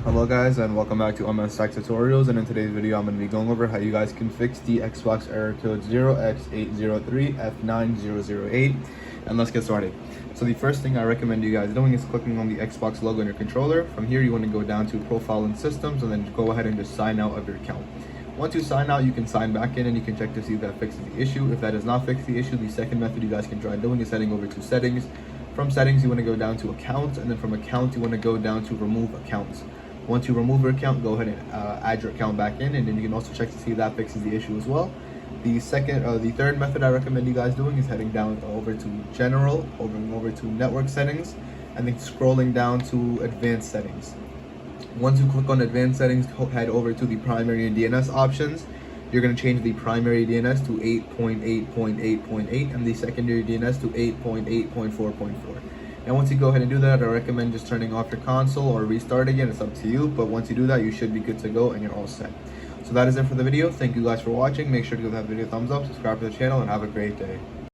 Hello guys, and welcome back to MS Tech Tutorials. And in today's video I'm going to be going over how you guys can fix the Xbox error code 0x803f9008. And let's get started. So the first thing I recommend you guys doing is clicking on the Xbox logo on your controller. From here you want to go down to Profile and Systems and then go ahead and just sign out of your account. Once you sign out, you can sign back in and you can check to see if that fixes the issue. If that does not fix the issue, the second method you guys can try doing is heading over to Settings. From Settings you want to go down to Accounts, and then from Accounts you want to go down to Remove Accounts. Once you remove your account, go ahead and add your account back in, and then you can also check to see if that fixes the issue as well. The third method I recommend you guys doing is heading down over to General, over to Network Settings, and then scrolling down to Advanced Settings. Once you click on Advanced Settings, head over to the Primary and DNS options. You're going to change the primary DNS to 8.8.8.8 and the secondary DNS to 8.8.4.4. And once you go ahead and do that, I recommend just turning off your console or restarting it. It's up to you, but once you do that, you should be good to go and you're all set. So that is it for the video. Thank you guys for watching. Make sure to give that video a thumbs up, subscribe to the channel, and have a great day.